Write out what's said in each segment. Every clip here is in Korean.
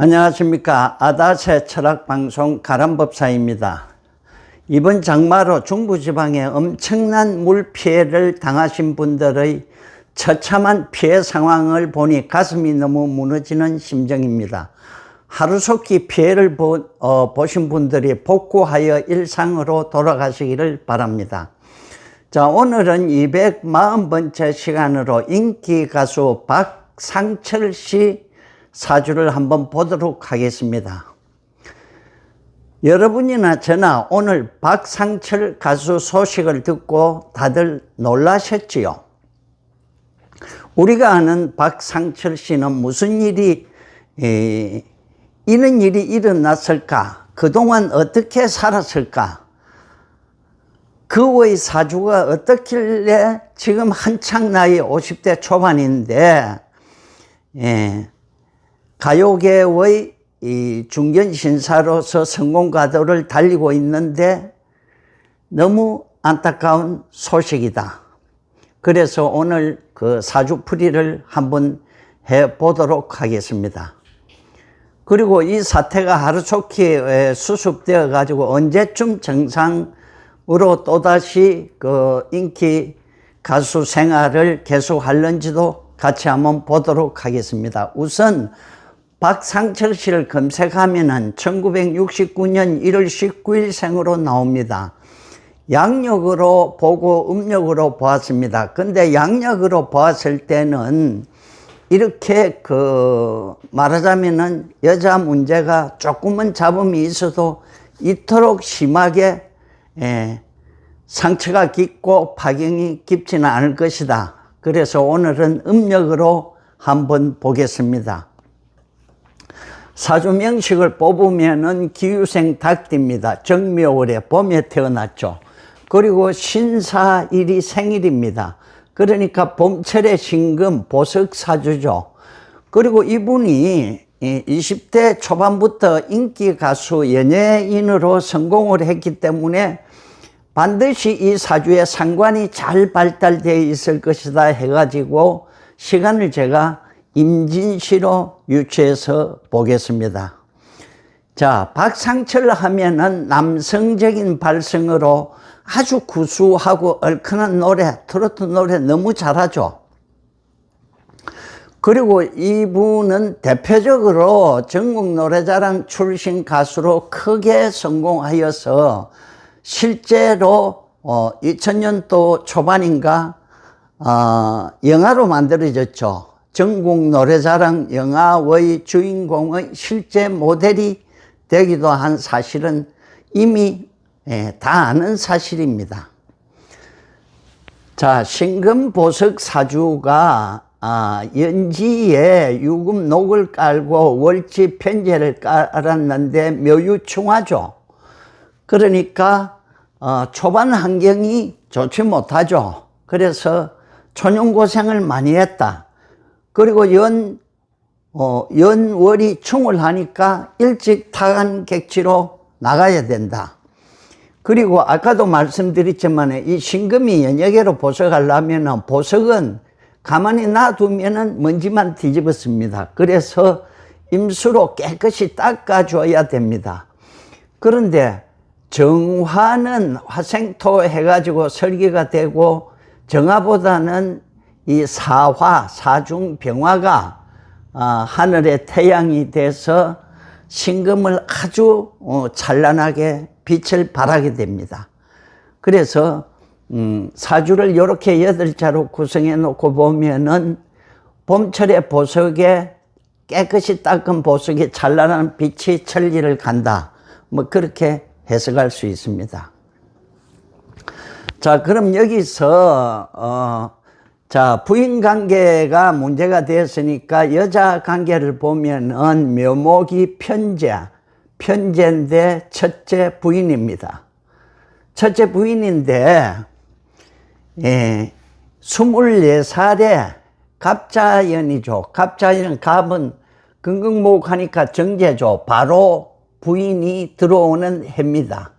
안녕하십니까. 아다새 철학방송 가람법사입니다. 이번 장마로 중부지방에 엄청난 물피해를 당하신 분들의 처참한 피해 상황을 보니 가슴이 너무 무너지는 심정입니다. 하루속히 피해를 보신 분들이 복구하여 일상으로 돌아가시기를 바랍니다. 자, 오늘은 240번째 시간으로 인기 가수 박상철 씨 사주를 한번 보도록 하겠습니다. 여러분이나 저나 오늘 박상철 가수 소식을 듣고 다들 놀라셨지요? 우리가 아는 박상철 씨는 무슨 일이 이런 일이 일어났을까? 그동안 어떻게 살았을까? 그의 사주가 어떻길래 지금 한창 나이 50대 초반인데 가요계의 중견신사로서 성공가도를 달리고 있는데 너무 안타까운 소식이다. 그래서 오늘 그 사주풀이를 한번 해보도록 하겠습니다. 그리고 이 사태가 하루속히 수습되어 가지고 언제쯤 정상으로 또다시 그 인기 가수 생활을 계속하는지도 같이 한번 보도록 하겠습니다. 우선 박상철 씨를 검색하면은 1969년 1월 19일 생으로 나옵니다. 양력으로 보고 음력으로 보았습니다. 근데 양력으로 보았을 때는 이렇게 말하자면은 여자 문제가 조금은 잡음이 있어도 이토록 심하게 상처가 깊고 파경이 깊지는 않을 것이다. 그래서 오늘은 음력으로 한번 보겠습니다. 사주 명식을 뽑으면은 기유생 닭띠입니다. 정묘월에 봄에 태어났죠. 그리고 신사일이 생일입니다. 그러니까 봄철의 신금 보석 사주죠. 그리고 이분이 20대 초반부터 인기 가수 연예인으로 성공을 했기 때문에 반드시 이 사주에 상관이 잘 발달되어 있을 것이다 해가지고 시간을 제가 임진시로 유추해서 보겠습니다. 자, 박상철 하면은 남성적인 발성으로 아주 구수하고 얼큰한 노래, 트로트 노래 너무 잘하죠. 그리고 이분은 대표적으로 전국노래자랑 출신 가수로 크게 성공하여서 실제로 2000년도 초반인가 영화로 만들어졌죠. 전국노래자랑 영화의 주인공의 실제 모델이 되기도 한 사실은 이미 다 아는 사실입니다. 자, 신금보석 사주가 연지에 유금록을 깔고 월지 편제를 깔았는데 묘유충화죠. 그러니까 초반 환경이 좋지 못하죠. 그래서 초년고생을 많이 했다. 그리고 연월이 충을 하니까 일찍 타간객지로 나가야 된다. 그리고 아까도 말씀드렸지만 이 신금이 연예계로 보석하려면 보석은 가만히 놔두면 먼지만 뒤집었습니다. 그래서 임수로 깨끗이 닦아줘야 됩니다. 그런데 정화는 화생토 해가지고 설계가 되고 정화보다는 이 사화, 사중병화가 하늘의 태양이 돼서 신금을 아주 찬란하게 빛을 발하게 됩니다. 그래서 사주를 이렇게 8자로 구성해 놓고 보면은 봄철의 보석에 깨끗이 닦은 보석에 찬란한 빛이 천리를 간다. 뭐 그렇게 해석할 수 있습니다. 자, 그럼 여기서 자, 부인 관계가 문제가 되었으니까 여자 관계를 보면은 묘목이 편제인데 첫째 부인입니다. 첫째 부인인데 24살에 갑자연이죠. 갑자연, 갑은 금극목하니까 정제죠. 바로 부인이 들어오는 해입니다.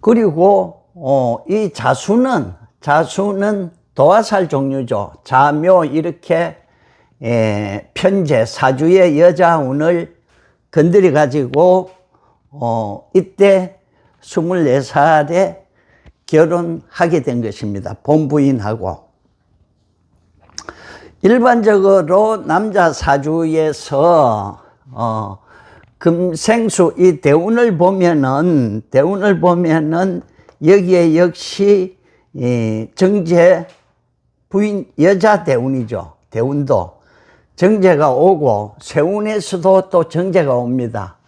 그리고 이 자수는 도화살 종류죠. 자묘 이렇게 편재 사주의 여자운을 건드려 가지고 이때 24살에 결혼하게 된 것입니다. 본부인하고. 일반적으로 남자 사주에서 금생수 이 대운을 보면은 여기에 역시 정제 부인 여자 대운이죠. 대운도 정제가 오고 세운에서도 또 정제가 옵니다.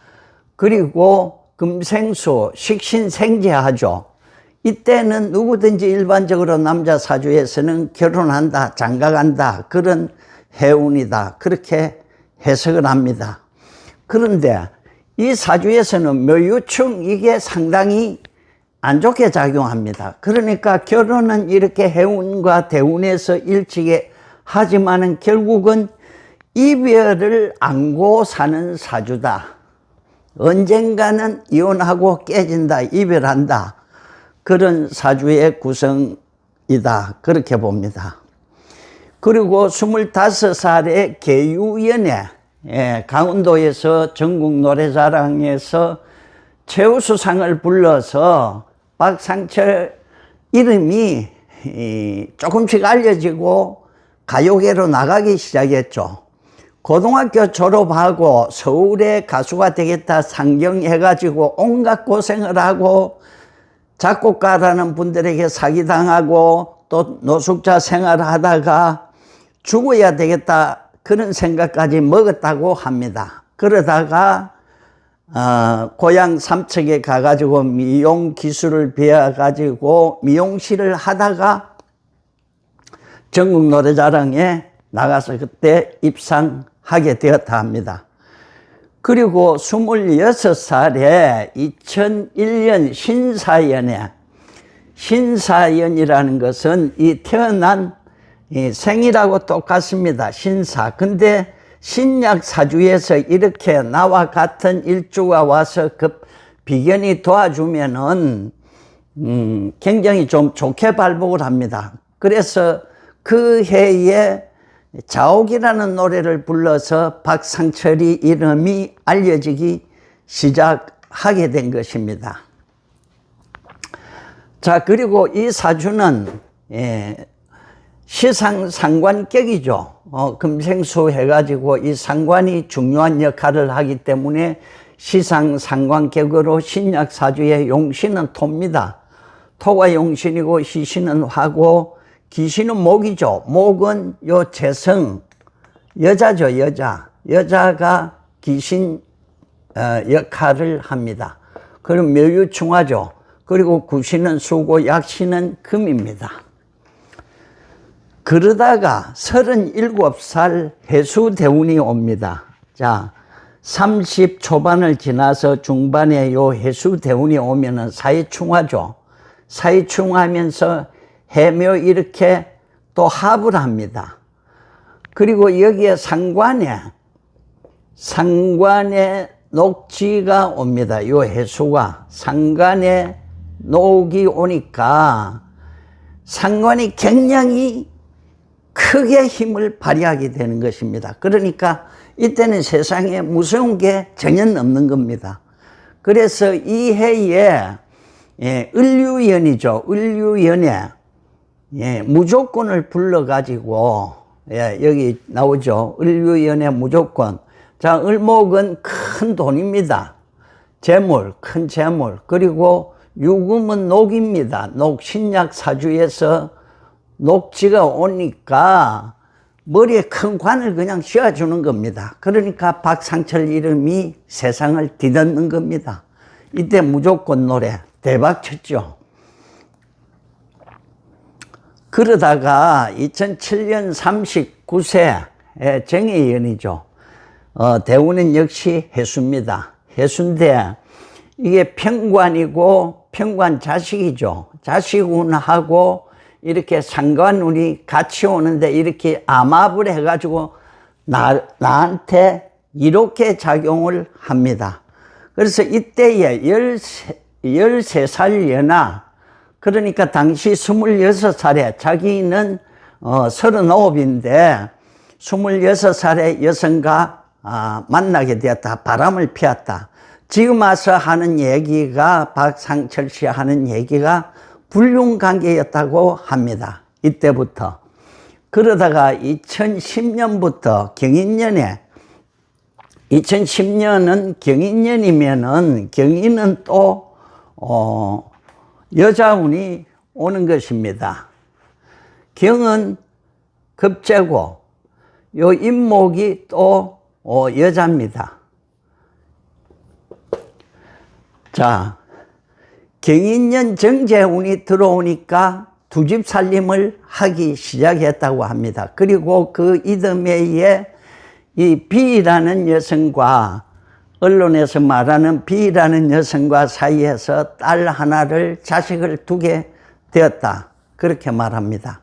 그리고 금생수 식신생제하죠. 이때는 누구든지 일반적으로 남자 사주에서는 결혼한다, 장가간다, 그런 해운이다, 그렇게 해석을 합니다. 그런데 이 사주에서는 묘유충 이게 상당히 안 좋게 작용합니다. 그러니까 결혼은 이렇게 해운과 대운에서 일찍이 하지만은 결국은 이별을 안고 사는 사주다. 언젠가는 이혼하고 깨진다, 이별한다. 그런 사주의 구성이다. 그렇게 봅니다. 그리고 25살에 계유연에 강원도에서 전국 노래자랑에서 최우수상을 불러서 박상철 이름이 조금씩 알려지고 가요계로 나가기 시작했죠. 고등학교 졸업하고 서울의 가수가 되겠다 상경해가지고 온갖 고생을 하고 작곡가라는 분들에게 사기당하고 또 노숙자 생활하다가 죽어야 되겠다 그런 생각까지 먹었다고 합니다. 그러다가 고향 삼척에 가가지고 미용 기술을 배워가지고 미용실을 하다가 전국 노래자랑에 나가서 그때 입상하게 되었다 합니다. 그리고 26살에 2001년 신사연이라는 것은 이 태어난 생일하고 똑같습니다. 신사. 근데 신약 사주에서 이렇게 나와 같은 일주가 와서 그 비견이 도와주면은 굉장히 좀 좋게 발복을 합니다. 그래서 그 해에 자옥이라는 노래를 불러서 박상철이 이름이 알려지기 시작하게 된 것입니다. 자, 그리고 이 사주는 시상상관격이죠. 금생수 해가지고 이 상관이 중요한 역할을 하기 때문에 시상상관격으로 신약사주의 용신은 토입니다. 토가 용신이고 희신은 화고 기신은 목이죠. 목은 요 재성, 여자죠, 여자. 여자가 기신 역할을 합니다. 그럼 묘유충화죠. 그리고 구신은 수고, 약신은 금입니다. 그러다가 37살 해수대운이 옵니다. 자, 30 초반을 지나서 중반에 요 해수대운이 오면은 사이충화죠. 사이충하면서 해묘 이렇게 또 합을 합니다. 그리고 여기에 상관에 녹지가 옵니다. 요 해수가 상관에 녹이 오니까 상관이 굉장히 크게 힘을 발휘하게 되는 것입니다. 그러니까 이때는 세상에 무서운 게 전혀 없는 겁니다. 그래서 이 해에 을류연이죠. 을류연에 무조건을 불러가지고 여기 나오죠. 을류연의 무조건. 자, 을목은 큰 돈입니다. 재물, 큰 재물. 그리고 유금은 녹입니다. 녹, 신약 사주에서 녹지가 오니까 머리에 큰 관을 그냥 씌워주는 겁니다. 그러니까 박상철 이름이 세상을 뒤덮는 겁니다. 이때 무조건 노래 대박 쳤죠. 그러다가 2007년 39세 정해연이죠. 대운은 역시 해수입니다. 해수인데 이게 평관이고 평관 자식이죠. 자식운하고 이렇게 상관운이 같이 오는데 이렇게 암합을 해가지고 나한테 이렇게 작용을 합니다. 그래서 이때에 13살 연하, 그러니까 당시 26살에 자기는 39인데 26살의 여성과 만나게 되었다. 바람을 피웠다. 지금 와서 하는 얘기가, 박상철 씨 하는 얘기가 불륜관계였다고 합니다. 이때부터. 그러다가 2010년부터 경인년에, 2010년은 경인년이면은 경인은 또 여자운이 오는 것입니다. 경은 급제고 요 임목이 또 여자입니다. 자, 경인년 정제운이 들어오니까 두 집 살림을 하기 시작했다고 합니다. 그리고 그 이듬해에 이 B라는 여성과, 언론에서 말하는 B라는 여성과 사이에서 딸 하나를, 자식을 두게 되었다. 그렇게 말합니다.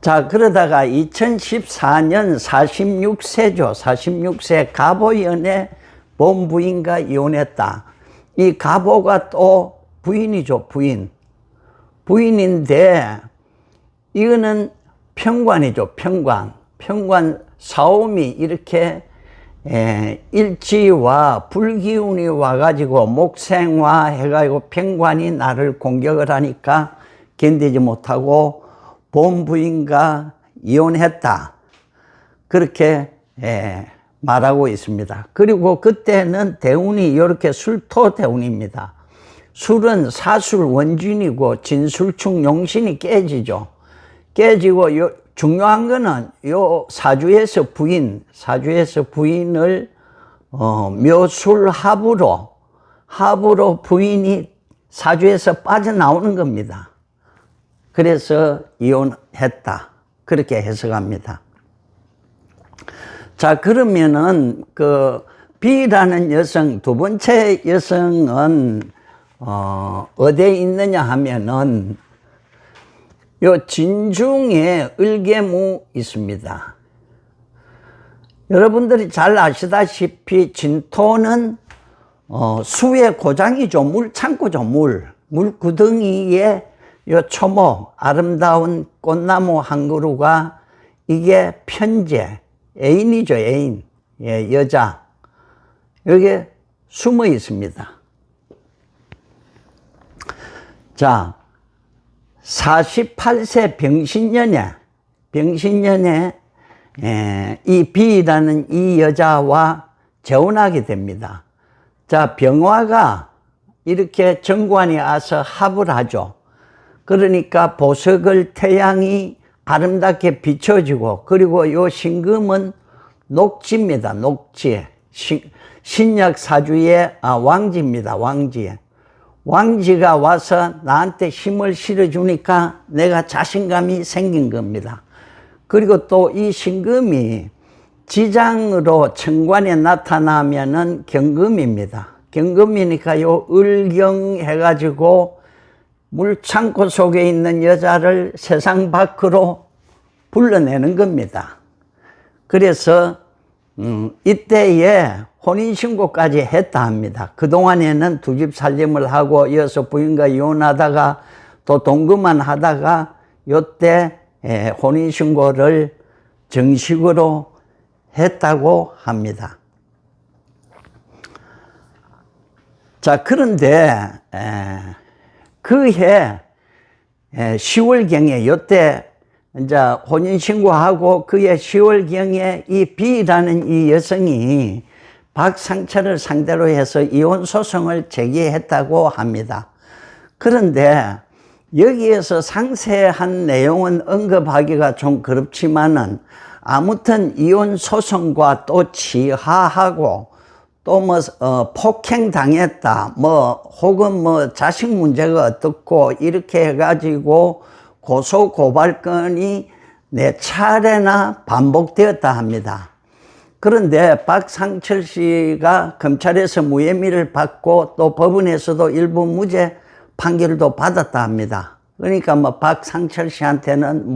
자, 그러다가 2014년 46세죠. 46세 가보연의 본부인과 이혼했다. 이 가보가 또 부인이죠. 부인인데 이거는 평관이죠. 평관 사오미 이렇게 일지와 불기운이 와가지고 목생화 해가지고 평관이 나를 공격을 하니까 견디지 못하고 본부인과 이혼했다. 그렇게 말하고 있습니다. 그리고 그때는 대운이 이렇게 술토 대운입니다. 술은 사술 원진이고 진술충 용신이 깨지죠. 깨지고 중요한 거는 요 사주에서 부인을 묘술 합으로 부인이 사주에서 빠져나오는 겁니다. 그래서 이혼했다. 그렇게 해석합니다. 자, 그러면은 그 B라는 여성, 두 번째 여성은 어디에 있느냐 하면은 요 진중에 을개무 있습니다. 여러분들이 잘 아시다시피 진토는 수의 고장이죠. 물창고죠. 물구덩이에 요 초목, 아름다운 꽃나무 한 그루가 이게 편재, 애인이죠. 애인, 여자. 여기에 숨어 있습니다. 자, 48세 병신년에 이 B라는 이 여자와 재혼하게 됩니다. 자, 병화가 이렇게 정관이 와서 합을 하죠. 그러니까 보석을 태양이 아름답게 비춰지고, 그리고 요 신금은 녹지입니다. 녹지. 신약 사주의 왕지입니다. 왕지가 와서 나한테 힘을 실어주니까 내가 자신감이 생긴 겁니다. 그리고 또 이 신금이 지장으로 천관에 나타나면은 경금입니다. 경금이니까 요 을경 해가지고 물창고 속에 있는 여자를 세상 밖으로 불러내는 겁니다. 그래서 이때에 혼인신고까지 했다 합니다. 그동안에는 두 집 살림을 하고 이어서 부인과 이혼하다가 또 동거만 하다가 요때 혼인신고를 정식으로 했다고 합니다. 자, 그런데 그해 10월경에 요때 이제 혼인신고하고 그해 10월경에 이 B라는 이 여성이 박상철을 상대로 해서 이혼소송을 제기했다고 합니다. 그런데 여기에서 상세한 내용은 언급하기가 좀 그렇지만은 아무튼 이혼소송과 또 치하하고 또 뭐 폭행당했다 혹은 자식 문제가 어떻고 이렇게 해가지고 고소고발건이 4차례나 반복되었다 합니다. 그런데 박상철 씨가 검찰에서 무혐의를 받고 또 법원에서도 일부 무죄 판결도 받았다 합니다. 그러니까 박상철 씨한테는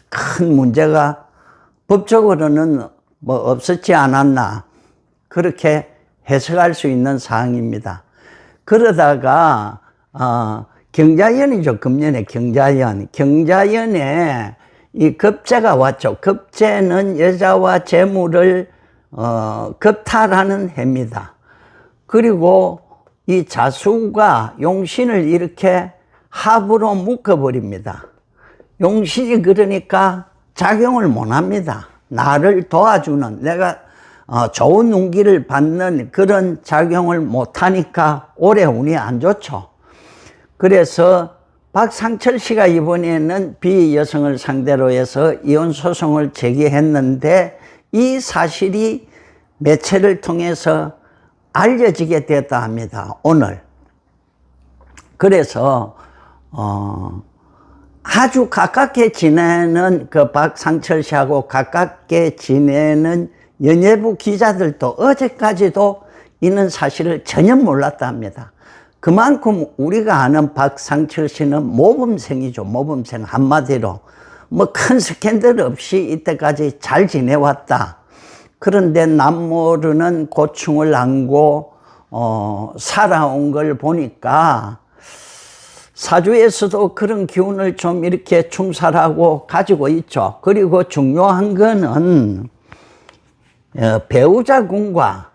큰 문제가 법적으로는 없었지 않았나, 그렇게 해석할 수 있는 사항입니다. 그러다가 경자연이죠. 금년에 경자연에 이 급제가 왔죠. 급제는 여자와 재물을 급탈하는 해입니다. 그리고 이 자수가 용신을 이렇게 합으로 묶어버립니다. 용신이 그러니까 작용을 못합니다. 나를 도와주는, 내가 좋은 운기를 받는 그런 작용을 못하니까 올해 운이 안 좋죠. 그래서 박상철 씨가 이번에는 비여성을 상대로 해서 이혼 소송을 제기했는데 이 사실이 매체를 통해서 알려지게 됐다 합니다. 오늘. 그래서 아주 가깝게 지내는 그 박상철 씨하고 가깝게 지내는 연예부 기자들도 어제까지도 이는 사실을 전혀 몰랐다 합니다. 그만큼 우리가 아는 박상철 씨는 모범생이죠. 모범생. 한마디로 뭐 큰 스캔들 없이 이때까지 잘 지내왔다. 그런데 남모르는 고충을 안고 살아온 걸 보니까 사주에서도 그런 기운을 좀 이렇게 충살하고 가지고 있죠. 그리고 중요한 거는 배우자군과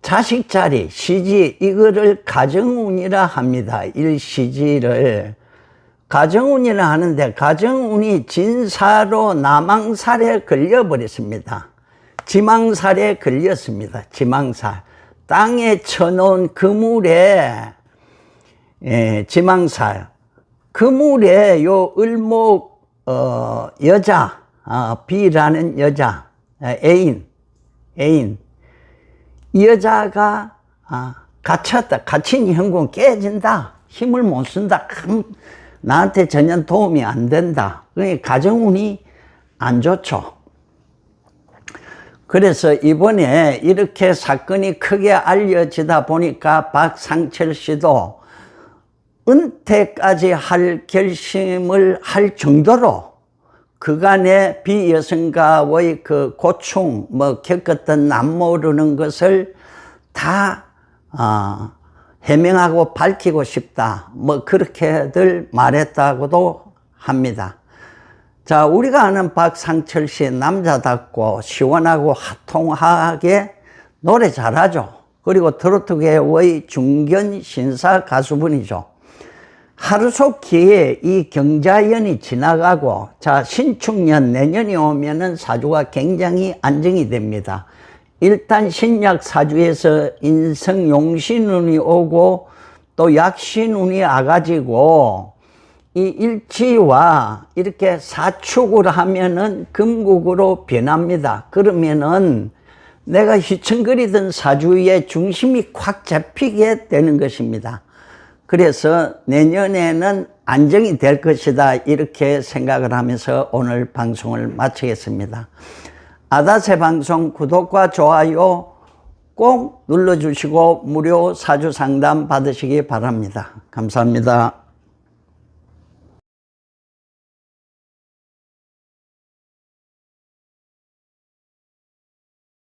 자식자리, 시지, 이거를 가정운이라 합니다. 일시지를. 가정운이라 하는데 가정운이 진사로 남항살에 걸려버렸습니다. 지망살에 걸렸습니다. 지망살. 땅에 쳐놓은 그물에, 지망살. 그물에 요 을목, 여자, B라는 여자, 애인. 이 여자가, 갇혔다. 갇힌 형군 깨진다. 힘을 못 쓴다. 나한테 전혀 도움이 안 된다. 그러니까 가정운이 안 좋죠. 그래서 이번에 이렇게 사건이 크게 알려지다 보니까 박상철 씨도 은퇴까지 할 결심을 할 정도로 그간의 비여성가의 그 고충, 겪었던 남모르는 것을 다, 해명하고 밝히고 싶다. 그렇게들 말했다고도 합니다. 자, 우리가 아는 박상철 씨 남자답고 시원하고 통하게 노래 잘하죠. 그리고 트로트계의 중견 신사 가수분이죠. 하루속히 이 경자연이 지나가고, 자, 신축년 내년이 오면은 사주가 굉장히 안정이 됩니다. 일단 신약 사주에서 인성 용신운이 오고 또 약신운이 와가지고 이 일치와 이렇게 사축을 하면은 금국으로 변합니다. 그러면은 내가 휘청거리던 사주의 중심이 콱 잡히게 되는 것입니다. 그래서 내년에는 안정이 될 것이다. 이렇게 생각을 하면서 오늘 방송을 마치겠습니다. 아다세 방송 구독과 좋아요 꼭 눌러주시고 무료 사주 상담 받으시기 바랍니다. 감사합니다.